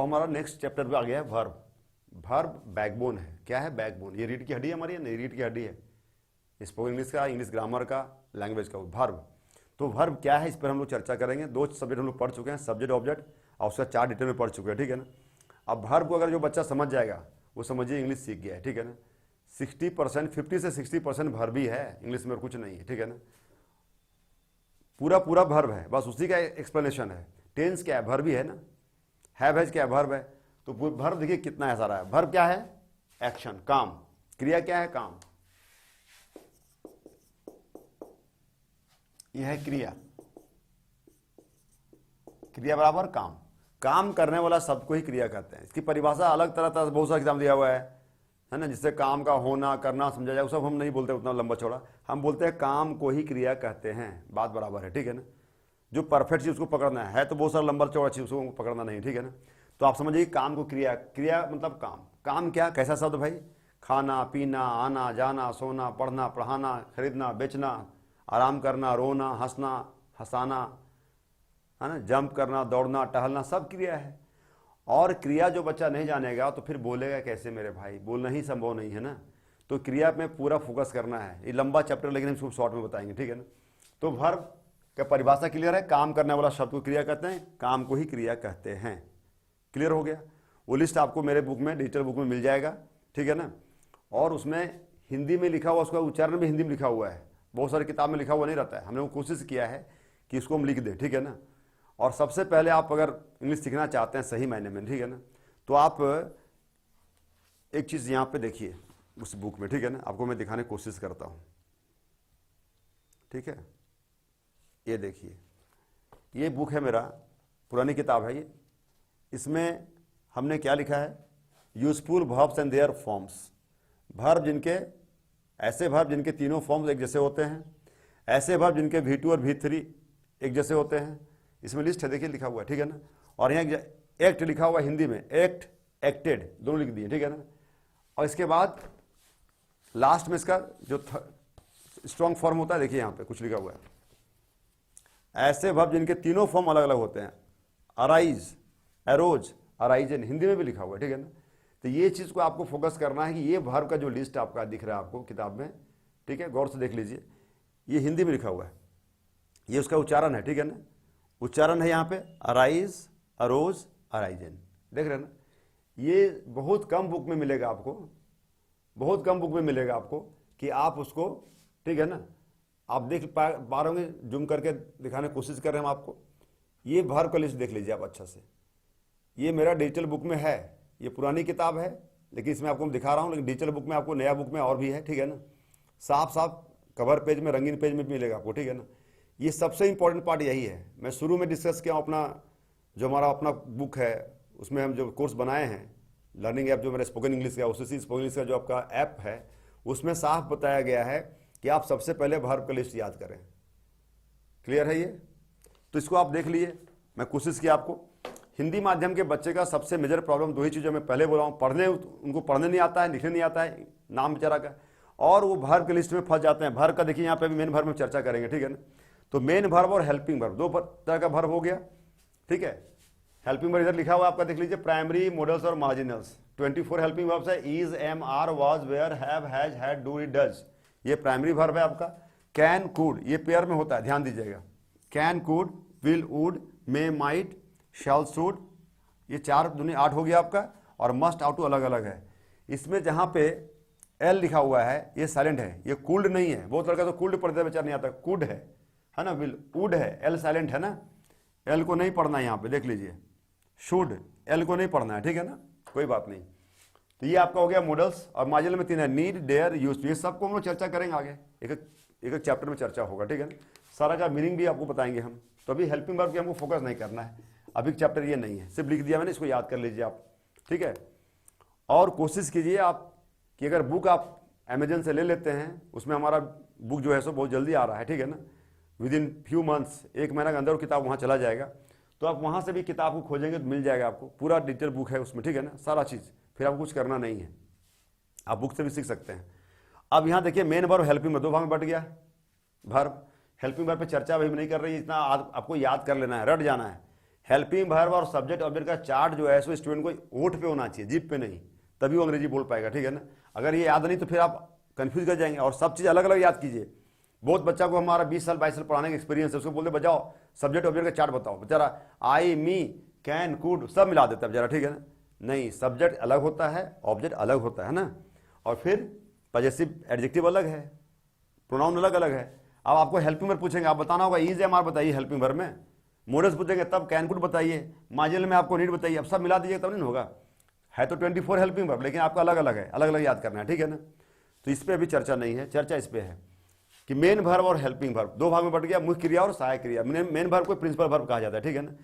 हमारा next chapter पे आ गया है वर्ब। वर्ब बैकबोन है। क्या है? बैकबोन। ये रीढ़ की हड्डी है हमारी, नहीं रीढ़ की हड्डी है स्पोकन इंग्लिश का, इंग्लिश ग्रामर का, लैंग्वेज का वर्ब। तो वर्ब क्या है इस पर हम लोग चर्चा करेंगे। 2 सब्जेक्ट हम लोग पढ़ चुके हैं, सब्जेक्ट ऑब्जेक्ट, और उसका 4 डिटेल में पढ़ चुके हैं, ठीक है ना। अब वर्ब को अगर जो बच्चा समझ जाएगा वो समझिए इंग्लिश सीख गया है, ठीक है ना। 60%, 50 से 60% वर्ब ही है इंग्लिश में, और कुछ नहीं है, ठीक है ना। पूरा पूरा वर्ब है, बस उसी का एक्सप्लेनेशन है। टेंस क्या है? वर्ब ही है ना। हैज क्या है? वर्ब है। तो वर्ब देखिए कितना है सारा है। वर्ब क्या है? एक्शन, काम। क्रिया क्या है? काम। यह है क्रिया। क्रिया बराबर काम। काम करने वाला शब्द को ही क्रिया कहते हैं। इसकी परिभाषा अलग तरह तरह से बहुत सारा एग्जाम दिया हुआ है ना, जिससे काम का होना करना समझा जाए, वो सब हम नहीं बोलते उतना लंबा चौड़ा। हम बोलते हैं काम को ही क्रिया कहते हैं। बात बराबर है, ठीक है ना। जो परफेक्ट चीज उसको पकड़ना है तो बहुत सारा लंबा चौड़ा चीज उसको पकड़ना नहीं, ठीक है ना। तो आप समझिए काम को क्रिया, क्रिया मतलब काम। काम क्या? कैसा शब्द भाई? खाना पीना, आना जाना, सोना, पढ़ना, पढ़ाना, खरीदना, बेचना, आराम करना, रोना, हंसना, हंसाना, है ना, जंप करना, दौड़ना, टहलना, सब क्रिया है। और क्रिया जो बच्चा नहीं जानेगा तो फिर बोलेगा कैसे मेरे भाई? बोलना ही संभव नहीं है ना। तो क्रिया में पूरा फोकस करना है। ये लंबा चैप्टर लेकिन हम इसको शॉर्ट में बताएंगे, ठीक है ना। तो वर्ब का परिभाषा क्लियर है। काम करने वाला शब्द को क्रिया कहते हैं, काम को ही क्रिया कहते हैं। क्लियर हो गया। वो लिस्ट आपको मेरे बुक में, डिजिटल बुक में मिल जाएगा, ठीक है ना। और उसमें हिंदी में लिखा हुआ, उसका उच्चारण भी हिंदी में लिखा हुआ है। बहुत सारी किताब में लिखा हुआ नहीं रहता है। हमने वो कोशिश किया है कि इसको हम लिख दें, ठीक है ना। और सबसे पहले आप अगर इंग्लिश सीखना चाहते हैं सही मायने में, ठीक है ना, तो आप एक चीज़ यहाँ पे देखिए उस बुक में, ठीक है ना। आपको मैं दिखाने की कोशिश करता हूँ, ठीक है। ये देखिए, ये बुक है मेरा, पुरानी किताब है ये। इसमें हमने क्या लिखा है? Useful verbs and their forms. Verb जिनके, ऐसे वर्ब जिनके तीनों फॉर्म्स एक जैसे होते हैं, ऐसे वर्ब जिनके V2 और V3 एक जैसे होते हैं। इसमें लिस्ट है, देखिए लिखा हुआ है, ठीक है ना। और यहाँ एक्ट लिखा हुआ है हिंदी में, एक्ट, एक्टेड दोनों लिख दिए, ठीक है ना। और इसके बाद लास्ट में इसका जो स्ट्रॉन्ग फॉर्म होता है, देखिए यहाँ पे कुछ लिखा हुआ है। ऐसे वर्ब जिनके तीनों फॉर्म अलग अलग होते हैं, अराइज, एरोज, अराइजन, हिंदी में भी लिखा हुआ है, ठीक है ना। तो ये चीज़ को आपको फोकस करना है कि ये वर्ब का जो लिस्ट आपका दिख रहा है आपको किताब में, ठीक है, गौर से देख लीजिए। ये हिंदी में लिखा हुआ है, ये उसका उच्चारण है, ठीक है ना। उच्चारण है यहाँ पे अराइज, अरोज, अराइजन, देख रहे हैं ना। ये बहुत कम बुक में मिलेगा आपको, बहुत कम बुक में मिलेगा आपको कि आप उसको, ठीक है ना, आप देख पा रहे होंगे। जूम करके दिखाने की कोशिश कर रहे हैं हम आपको। ये वर्ब का लिस्ट देख लीजिए आप अच्छा से। ये मेरा डिजिटल बुक में है, ये पुरानी किताब है लेकिन इसमें आपको मैं दिखा रहा हूँ, लेकिन डिजिटल बुक में आपको, नया बुक में और भी है, ठीक है ना। साफ साफ कवर पेज में, रंगीन पेज में भी मिलेगा आपको, ठीक है ना। ये सबसे इंपॉर्टेंट पार्ट यही है। मैं शुरू में डिस्कस किया अपना, जो हमारा अपना बुक है उसमें हम जो कोर्स बनाए हैं, लर्निंग ऐप जो मेरा स्पोकन इंग्लिश का, उसी स्पोकन इंग्लिश का जो आपका ऐप है, उसमें साफ बताया गया है कि आप सबसे पहले वर्ब का लिस्ट याद करें। क्लियर है ये? तो इसको आप देख लिए। मैं कोशिश किया आपको। हिंदी माध्यम के बच्चे का सबसे मेजर प्रॉब्लम 2 ही चीज़ों में पहले बोला हूँ, पढ़ने, उनको पढ़ने नहीं आता है, लिखने नहीं आता है, नाम बेचारा का, और वो वर्ब के लिस्ट में फंस जाते हैं। वर्ब का देखिए यहाँ पे भी मेन वर्ब में चर्चा करेंगे, ठीक है ना। तो मेन वर्ब और हेल्पिंग वर्ब, 2 तरह का वर्ब हो गया, ठीक है। हेल्पिंग वर्ब इधर लिखा हुआ आपका देख लीजिए, प्राइमरी, मॉडल्स और मार्जिनल्स। 24 हेल्पिंग वर्ब्स है, is, am, are, was, were, have, has, had, do, did, does, ये प्राइमरी वर्ब है आपका। कैन, कुड, ये पेयर में होता है, ध्यान दीजिएगा। Can, could, will, would, may, might, shall, should, ये 4 दूनी 8 हो गया आपका। और मस्ट, आउट टू अलग अलग है। इसमें जहां पे एल लिखा हुआ है ये साइलेंट है, ये कुल्ड नहीं है। बहुत लड़का तो कुल्ड पढ़ते बेचारा नहीं आता, कुड है ना, विल, वुड है, एल साइलेंट है ना, एल को नहीं पढ़ना है यहाँ पे, देख लीजिए। शुड, एल को नहीं पढ़ना है, ठीक है ना, कोई बात नहीं। तो ये आपका हो गया मॉडल्स। और मार्जिनल में 3 है, नीड, डेयर, यूज। ये सबको हम लोग चर्चा करेंगे आगे, एक चैप्टर में चर्चा होगा, ठीक है ना। सारा का मीनिंग भी आपको बताएंगे हम। तो अभी हेल्पिंग वर्ब की हमको फोकस नहीं करना है, अभी चैप्टर ये नहीं है, सिर्फ लिख दिया मैंने, इसको याद कर लीजिए आप, ठीक है। और कोशिश कीजिए आप कि अगर बुक आप अमेजन से ले लेते हैं, उसमें हमारा बुक जो है सो बहुत जल्दी आ रहा है, ठीक है ना। विद इन फ्यू मंथ्स, 1 महीना के अंदर वो किताब वहाँ चला जाएगा। तो आप वहाँ से भी किताब को खोजेंगे तो मिल जाएगा आपको, पूरा डिटेल बुक है उसमें, ठीक है ना, सारा चीज़। फिर आपको कुछ करना नहीं है, आप बुक से भी सीख सकते हैं। अब यहाँ देखिए मेन वर्ब, हेल्पिंग वर्ब 2 भाग में बट गया वर्ब। हेल्पिंग वर्ब पे चर्चा अभी नहीं कर रही है, इतना आपको याद कर लेना है, रट जाना है। हेल्पिंग वर्ब और सब्जेक्ट ऑब्जेक्ट का चार्ट जो है सो स्टूडेंट को होठ पे होना चाहिए, जीभ पे नहीं, तभी वो अंग्रेजी बोल पाएगा, ठीक है ना। अगर ये याद नहीं तो फिर आप कंफ्यूज कर जाएंगे। और सब चीज़ अलग अलग याद कीजिए। बहुत बच्चा को हमारा 20 साल 22 साल पढ़ाने का एक्सपीरियंस है, उसको बोलते बजाओ सब्जेक्ट ऑब्जेक्ट का चार्ट बताओ, बेचारा आई मी कैन कुड सब मिला देता है बेचारा, ठीक है ना। नहीं, सब्जेक्ट अलग होता है, ऑब्जेक्ट अलग होता है ना। और फिर पजेसिव एडजेक्टिव अलग है, प्रोनाउन अलग अलग है। अब आपको हेल्पिंग वर्ब पूछेंगे, आप बताना होगा इज एम आर बताइए हेल्पिंग वर्ब में, मोडल्स पूछेंगे तब कैन कुड बताइए, माजिल में आपको नीड बताइए, अब सब मिला दीजिए तब नहीं होगा। है तो 24 हेल्पिंग वर्ब, लेकिन आपका अलग अलग है, अलग अलग याद करना है, ठीक है ना। तो इस पर अभी चर्चा नहीं है, चर्चा इस पर है कि मेन वर्ब और हेल्पिंग वर्ब दो भाग में बढ़ गया, मुख्य क्रिया और सहायक क्रिया। मेन वर्ब को प्रिंसिपल वर्ब कहा जाता है, ठीक है ना।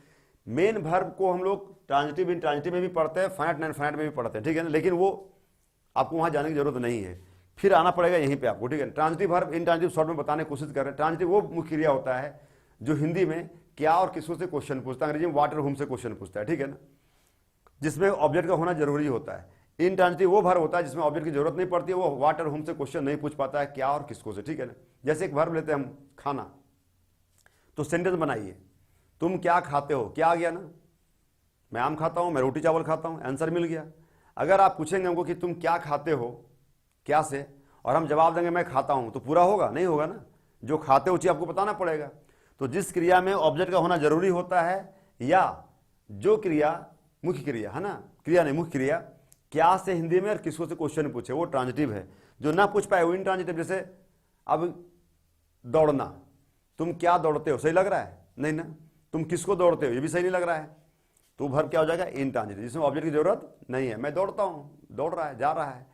मेन वर्ब को हम लोग ट्रांजिटिव इंट्रांजिटिव में भी पढ़ते हैं, फाइनाइट नॉन फाइनाइट में भी पढ़ते हैं, ठीक है ना। लेकिन वो आपको वहां जाने की जरूरत नहीं है, फिर आना पड़ेगा यहीं पे आपको, ठीक है। ट्रांजिटिव वर्ब इंट्रांजिटिव शॉर्ट में बताने की कोशिश कर रहे हैं। ट्रांजिटिव वो मुख्य क्रिया होता है जो हिंदी में क्या और किसको से क्वेश्चन पूछता है, अंग्रेजी में व्हाट और हुम से क्वेश्चन पूछता है, ठीक है ना, जिसमें ऑब्जेक्ट का होना जरूरी होता है। इंट्रांजिटिव वो वर्ब होता है जिसमें ऑब्जेक्ट की जरूरत नहीं पड़ती है, वो व्हाट और हुम से क्वेश्चन नहीं पूछ पाता है, क्या और किसको से, ठीक है ना। जैसे एक वर्ब लेते हैं हम खाना, तो सेंटेंस बनाइए, तुम क्या खाते हो, क्या आ गया ना, मैं आम खाता हूं, मैं रोटी चावल खाता हूं, आंसर मिल गया। अगर आप पूछेंगे हमको कि तुम क्या खाते हो, क्या से, और हम जवाब देंगे मैं खाता हूं, तो पूरा होगा नहीं होगा ना। जो खाते हो चीज आपको बताना पड़ेगा। तो जिस क्रिया में ऑब्जेक्ट का होना जरूरी होता है, या जो क्रिया मुख्य क्रिया है ना, क्रिया नहीं मुख्य क्रिया, क्या से हिंदी में और किसको से क्वेश्चन पूछे, वो ट्रांजिटिव है। जो ना पूछ पाए वो इंट्रांजिटिव। जैसे अब दौड़ना, तुम क्या दौड़ते हो, सही लग रहा है नहीं ना, तुम किसको दौड़ते हो, ये भी सही नहीं लग रहा है, तो वर्ब क्या हो जाएगा इंट्रांजिटिव, जिसमें ऑब्जेक्ट की जरूरत नहीं है। मैं दौड़ता हूं, दौड़ रहा है, जा रहा है,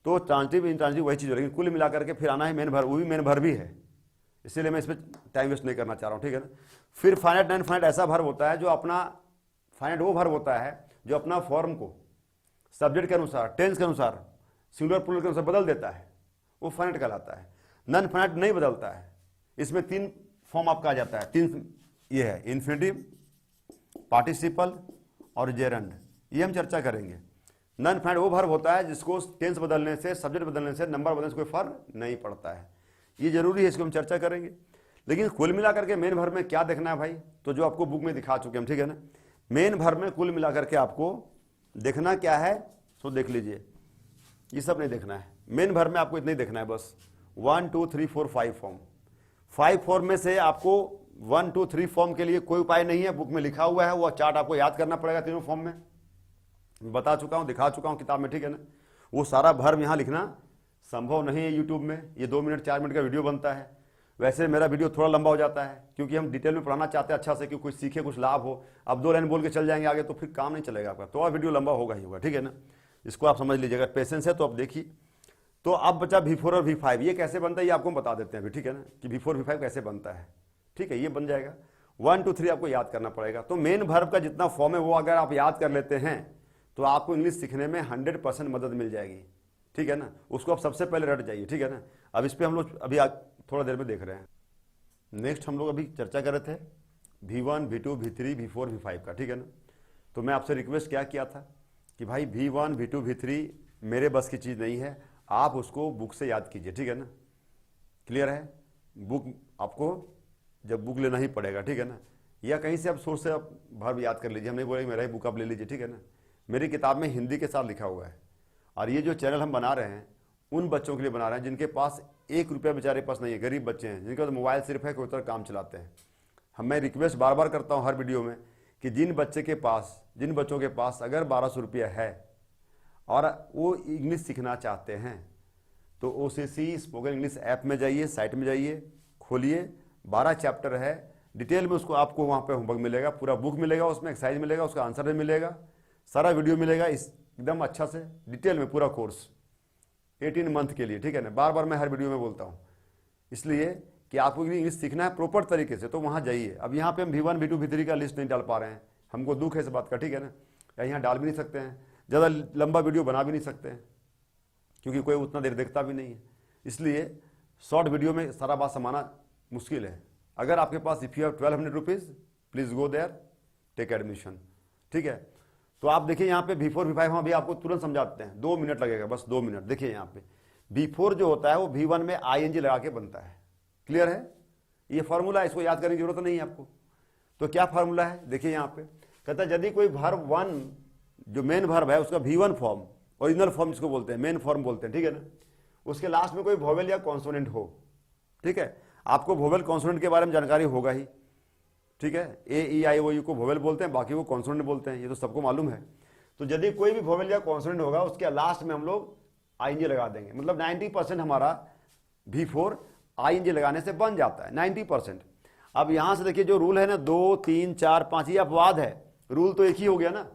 तो ट्रांजिटिव इंट्रांजिटिव वही चीज हो, लेकिन कुल मिलाकर के फिर आना है मेन वर्ब, वो भी मेन वर्ब भी है, इसीलिए मैं इस पर टाइम वेस्ट नहीं करना चाह रहा हूं, ठीक है ना। फिर फाइनाइट नॉन फाइनाइट ऐसा वर्ब होता है जो अपना, फाइनाइट वो वर्ब होता है जो अपना फॉर्म को सब्जेक्ट के अनुसार, टेंस के अनुसार, सिंगुलर प्लूरल के अनुसार बदल देता है, वो फाइनाइट कहलाता है। नॉन फाइनाइट नहीं बदलता है। इसमें 3 फॉर्म आपका आ जाता है, 3 ये है, इन्फिनिटिव, पार्टिसिपल और जेरंड, ये हम चर्चा करेंगे। नॉन फाइनाइट वो वर्ब होता है जिसको टेंस बदलने से, सब्जेक्ट बदलने से, नंबर बदलने से कोई फर्क नहीं पड़ता है। ये जरूरी है, इसको हम चर्चा करेंगे। लेकिन कुल मिलाकर के मेन वर्ब में क्या देखना है भाई, तो जो आपको बुक में दिखा चुके हम, ठीक है ना। मेन वर्ब में कुल मिलाकर के आपको देखना क्या है, सो देख लीजिए, ये सब नहीं देखना है। मेन वर्ब में आपको इतना ही देखना है बस, 1 2 3 4 5 फॉर्म। 5 फॉर्म में से आपको 1 2 3 फॉर्म के लिए कोई उपाय नहीं है, बुक में लिखा हुआ है, वो चार्ट आपको याद करना पड़ेगा तीनों फॉर्म में, बता चुका हूं, दिखा चुका हूं किताब में, ठीक है ना। वो सारा वर्ब यहां लिखना संभव नहीं है यूट्यूब में, ये 2 मिनट 4 मिनट का वीडियो बनता है। वैसे मेरा वीडियो थोड़ा लंबा हो जाता है क्योंकि हम डिटेल में पढ़ाना चाहते हैं अच्छा से, कि कुछ सीखे, कुछ लाभ हो। अब 2 लाइन बोल के चल जाएंगे आगे तो फिर काम नहीं चलेगा आपका, तो वीडियो लंबा होगा ही होगा, ठीक है ना। इसको आप समझ लीजिएगा, पेशेंस है तो अब देखिए। तो अब बचा V4 और V5, ये कैसे बनता है ये आपको बता देते हैं अभी, ठीक है ना, कि V4 V5 कैसे बनता है, ठीक है। ये बन जाएगा, 1 2 3 आपको याद करना पड़ेगा। तो मेन वर्ब का जितना फॉर्म है वो अगर आप याद कर लेते हैं तो आपको इंग्लिश सीखने में 100% मदद मिल जाएगी, ठीक है ना। उसको आप सबसे पहले रट जाइए, ठीक है ना। अब इस पर हम लोग अभी थोड़ा देर में देख रहे हैं। नेक्स्ट हम लोग अभी चर्चा कर रहे थे V1 V2 V3 V4 V5 का, ठीक है ना। तो मैं आपसे रिक्वेस्ट क्या किया था कि भाई V1 V2 V3 मेरे बस की चीज़ नहीं है, आप उसको बुक से याद कीजिए, ठीक है ना। क्लियर है, बुक आपको जब बुक लेना ही पड़ेगा, ठीक है ना, या कहीं से आप सोर्स से आप वर्ब याद कर लीजिए। हम नहीं बोले मेरा ही बुक आप ले लीजिए, ठीक है ना। मेरी किताब में हिंदी के साथ लिखा हुआ है। और ये जो चैनल हम बना रहे हैं उन बच्चों के लिए बना रहे हैं जिनके पास 1 रुपया बेचारे पास नहीं है, गरीब बच्चे हैं, जिनके पास मोबाइल सिर्फ है, कोई तरह काम चलाते हैं। मैं रिक्वेस्ट बार बार करता हूँ हर वीडियो में कि जिन बच्चों के पास अगर 1200 रुपया है और वो इंग्लिश सीखना चाहते हैं तो OCC स्पोकन इंग्लिश ऐप में जाइए, साइट में जाइए, खोलिए, 12 चैप्टर है, डिटेल में उसको आपको वहाँ पे होमवर्क मिलेगा, पूरा बुक मिलेगा, उसमें एक्सरसाइज मिलेगा, उसका आंसर भी मिलेगा, सारा वीडियो मिलेगा, एकदम अच्छा से डिटेल में पूरा कोर्स 18 मंथ के लिए, ठीक है ना। बार बार मैं हर वीडियो में बोलता हूँ, इसलिए कि आपको इंग्लिश सीखना है प्रॉपर तरीके से, तो वहाँ जाइए। अब यहाँ पे हम V1 V2 V3 का लिस्ट नहीं डाल पा रहे हैं, हमको दुख है इस बात का, ठीक है ना। या यहाँ डाल भी नहीं सकते हैं, ज़्यादा लंबा वीडियो बना भी नहीं सकते हैं क्योंकि कोई उतना देर देखता भी नहीं है, इसलिए शॉर्ट वीडियो में सारा बात समाना मुश्किल है। अगर आपके पास if you have 1200 rupees please go there, take admission, ठीक है। तो आप देखिए यहाँ पे V4 V5 हम अभी आपको तुरंत समझाते हैं, 2 मिनट लगेगा, बस 2 मिनट। देखिए यहाँ पे V4 जो होता है वो V1 में ING लगा के बनता है, क्लियर है। ये फॉर्मूला है, इसको याद करने की जरूरत नहीं है आपको। तो क्या फॉर्मूला है, देखिए यहाँ पे कहता है यदि कोई वर्ब वन जो मेन वर्ब है उसका V1 फॉर्म, ओरिजिनल फॉर्म जिसको बोलते हैं, मेन फॉर्म बोलते हैं, ठीक है ना, उसके लास्ट में कोई वोवेल या कॉन्सोनेंट हो, ठीक है। आपको वोवेल कॉन्सोनेंट के बारे में जानकारी होगा ही, ठीक है। ए ई आई ओ यू को वोवेल बोलते हैं, बाकी वो कॉन्सोनेंट बोलते हैं, ये तो सबको मालूम है। तो यदि कोई भी वोवेल या कॉन्सोनेंट होगा उसके लास्ट में हम लोग आईएनजी लगा देंगे, मतलब 90% हमारा V4 आईएनजी लगाने से बन जाता है, 90%। अब यहां से देखिए जो रूल है ना 2 3 4 5, ये अपवाद है, रूल तो एक ही हो गया ना,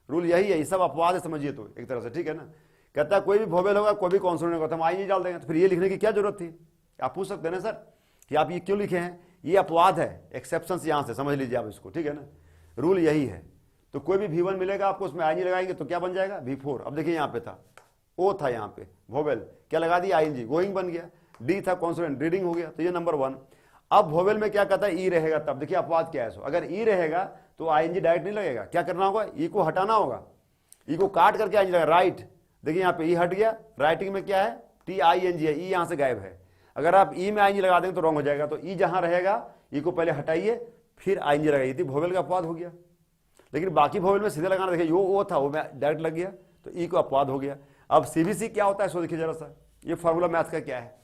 रूल यही है, ये सब अपवाद है समझिए तो एक तरह से, ठीक है ना। कहता है कोई भी वोवेल होगा कोई भी कॉन्सोनेंट होगा तो हम आईएनजी डाल देंगे, तो फिर ये लिखने की क्या जरूरत थी? आप पूछ सकते हैं ना सर कि आप ये क्यों लिखे हैं, ये अपवाद है, एक्सेप्शन यहां से समझ लीजिए आप इसको, ठीक है ना। रूल यही है, तो कोई भी V1 मिलेगा आपको उसमें आईएनजी लगाएंगे तो क्या बन जाएगा V4। अब देखिए यहाँ पे था ओ था, यहाँ पे वोवेल क्या लगा दिया आईएनजी, गोइंग बन गया, डी था कॉन्सोनेंट रीडिंग हो गया, तो ये नंबर 1। अब वोवेल में क्या कहता है ई रहेगा, तब देखिए अपवाद क्या है, सो अगर ई रहेगा तो आईएनजी डायरेक्ट नहीं लगेगा, क्या करना होगा, ई को हटाना होगा, ई को काट करके आईएनजी लगेगा, राइट। देखिए यहाँ पे ई हट गया, राइटिंग में क्या है TING है, ई यहाँ से गायब है। अगर आप ई में आईएनजी लगा देंगे तो रॉन्ग हो जाएगा, तो ई जहां रहेगा ई को पहले हटाइए फिर आईएनजी लगाइए, तो वोवेल का अपवाद हो गया। लेकिन बाकी वोवेल में सीधे लगाना, देखिए वो था वो में डायरेक्ट लग गया तो ई को अपवाद हो गया। अब CBC क्या होता है सो देखिए जरा सा, ये फॉर्मूला मैथ का क्या है,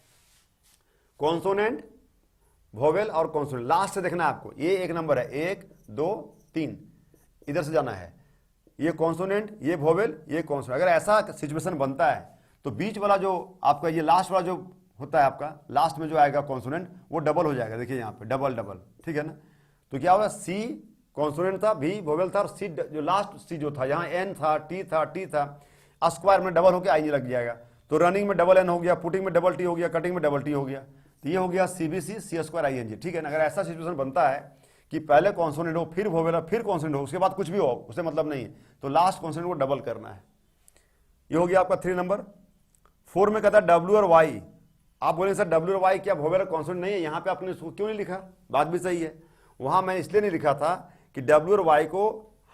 कॉन्सोनेंट वोवेल और कॉन्सोनेंट, लास्ट से देखना है आपको, ये एक नंबर है 1 2 3, इधर से जाना है, ये कॉन्सोनेंट ये वोवेल ये कॉन्सोनेंट। अगर ऐसा सिचुएशन बनता है तो बीच वाला जो आपका ये लास्ट वाला जो होता है आपका, लास्ट में जो आएगा कॉन्सोनेंट वो डबल हो जाएगा, देखिए यहाँ पे डबल डबल, ठीक है ना। तो क्या होगा, C कॉन्सोनेंट था, V वोवेल था, और C जो लास्ट C जो था, यहाँ N था T था, स्क्वायर में डबल होकर आईएनजी लग जाएगा। तो रनिंग में डबल N हो गया, पुटिंग में डबल T हो गया, कटिंग में डबल T हो गया, तो ये हो गया CBC C स्क्वायर आईएनजी, ठीक है ना। अगर ऐसा सिचुएशन बनता है कि पहले कॉन्सोनेंट हो फिर वोवेल हो फिर कॉन्सोनेंट हो, उसके बाद कुछ भी हो उससे मतलब नहीं है, तो लास्ट कॉन्सोनेंट को डबल करना है। ये हो गया आपका 3 नंबर। 4 में कहता है W और Y। आप बोलेंगे सर W और Y क्या वोवेल कॉन्सोनेंट नहीं है, यहाँ पे आपने क्यों नहीं लिखा, बात भी सही है, वहां मैंने इसलिए नहीं लिखा था कि W और Y को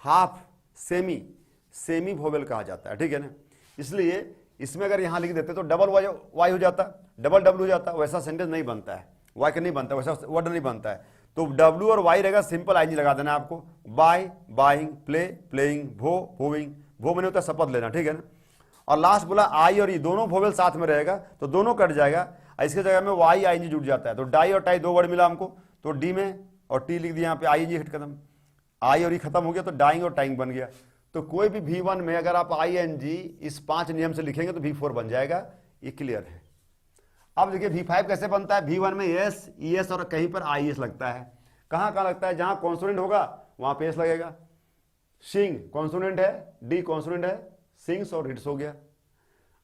हाफ सेमी वोवेल कहा जाता है, ठीक है ना। इसलिए इसमें अगर यहां लिख देते तो डबल Y हो जाता, डबल W हो जाता, वैसा सेंटेंस नहीं बनता है, Y का नहीं बनता, वैसा वर्ड नहीं बनता है। तो W और Y रहेगा, सिंपल आईएनजी लगा देना आपको, बाय बाइंग, प्ले प्लेइंग, भो भोविंग, भो मैंने होता है शपथ लेना, ठीक है ना। और लास्ट बोला आई और ई दोनों वोवेल साथ में रहेगा तो दोनों कट जाएगा, इसके जगह में Y आईएनजी जुड़ जाता है, तो डाई और टाई 2 वर्ड मिला हमको, तो डी में और टी लिख दिया, यहाँ पे आईएनजी हिट खत्म, आई और ई खत्म हो गया तो डाइंग और टाइंग बन गया। तो कोई भी V1 में अगर आप आईएनजी इस 5 नियम से लिखेंगे तो V4 बन जाएगा, ये क्लियर है। अब देखिए V5 कैसे बनता है, V1 में एस ES और कहीं पर IES लगता है, कहां लगता है, जहां कॉन्सोनेंट होगा वहां पे एस लगेगा। सिंग कॉन्सोनेंट है, डी कॉन्सोनेंट है, सिंग्स और हिट्स हो गया,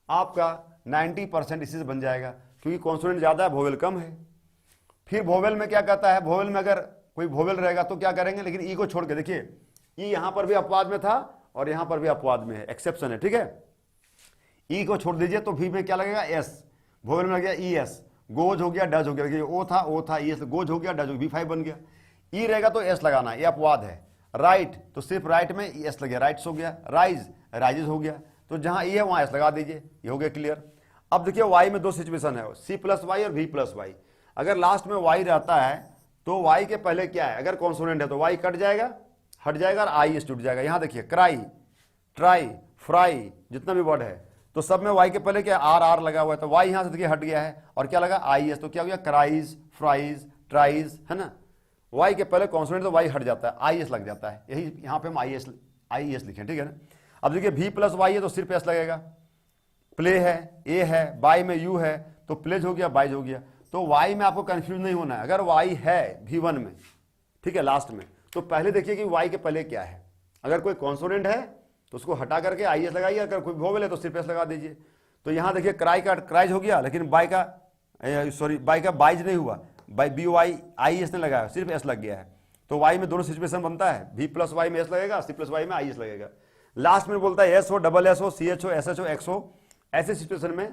आपका 90% इसी से बन जाएगा, क्योंकि कॉन्सोनेंट ज्यादा है वोवेल कम है। फिर वोवेल में क्या कहता है, वोवेल में अगर कोई वोवेल रहेगा तो क्या करेंगे, लेकिन ई को छोड़ के देखिए, ई यहां पर भी अपवाद में था और यहां पर भी अपवाद में है, एक्सेप्शन है, ठीक है। ई को छोड़ दीजिए तो वी में क्या लगेगा, एस, वोवेल में लग गया ES, गोज हो गया, डज हो गया, ओ था ES, गोज हो गया, डज हो गया, V5 बन गया। ई रहेगा तो एस लगाना, ये अपवाद है। राइट तो सिर्फ राइट में एस लग गया, राइट्स हो गया। राइज राइजेस हो गया, तो जहां ई है वहां एस लगा दीजिए, ये हो गया क्लियर। अब देखिए वाई में 2 सिचुएशन है, C+Y और V+Y। अगर लास्ट में वाई रहता है तो वाई के पहले क्या है, अगर कॉन्सोनेंट है तो वाई कट जाएगा, हट जाएगा और IES जुट जाएगा। यहां देखिए क्राई, ट्राई, फ्राई, जितना भी वर्ड है तो सब में वाई के पहले क्या आर लगा हुआ है, तो वाई यहां से देखिए हट गया है और क्या लगा IES, तो क्या हो गया क्राइज, फ्राइज, ट्राइज, है ना। वाई के पहले कॉन्सोनेंट तो वाई हट जाता है, IES लग जाता है, यही यहां पे हम IES लिखें, ठीक है ना। अब देखिए V+Y है तो सिर्फ एस लगेगा, प्ले है, ए है, बाय में यू है तो प्लेज हो गया, बाइज हो गया। तो वाई में आपको कंफ्यूज नहीं होना है, अगर वाई है V1 में, ठीक है, लास्ट में, तो पहले देखिए कि वाई के पहले क्या है। अगर कोई कॉन्सोनेंट है तो उसको हटा करके IES लगाइए, अगर कोई वोवेल है तो सिर्फ एस लगा दीजिए। तो यहां देखिए क्राई का क्राइज हो गया, लेकिन बाय का बाइज नहीं हुआ, बाय BY IES ने लगाया, सिर्फ एस लग गया है। तो वाई में दोनों सिचुएशन बनता है, V+Y में एस लगेगा, C+Y में IES लगेगा। लास्ट में बोलता है एस हो, डबल एस हो, CH हो, SH हो, X हो, ऐसे सिचुएशन में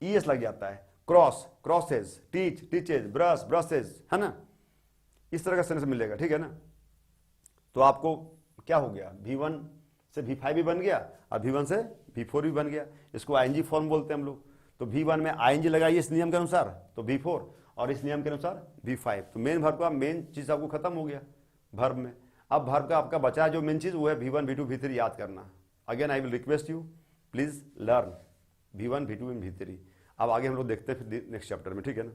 ES लग जाता है। Cross, crosses, teach, teaches, brush, brushes, है ना, इस तरह का सेंस मिलेगा, ठीक है ना। तो आपको क्या हो गया, V1 से V5 भी बन गया और V1 से V4 भी बन गया। इसको ING फॉर्म बोलते हैं हम लोग। तो V1 में ING लगाइए इस नियम के अनुसार तो V4, और इस नियम के अनुसार V5। तो मेन वर्ब का मेन चीज आपको खत्म हो गया वर्ब में। अब वर्ब का आपका बचा है जो मेन चीज़, वो है V1 V2 V3 याद करना। Again I will request you, please learn V1 V2 and V3। अब आगे हम लोग देखते हैं फिर नेक्स्ट चैप्टर में, ठीक है ना।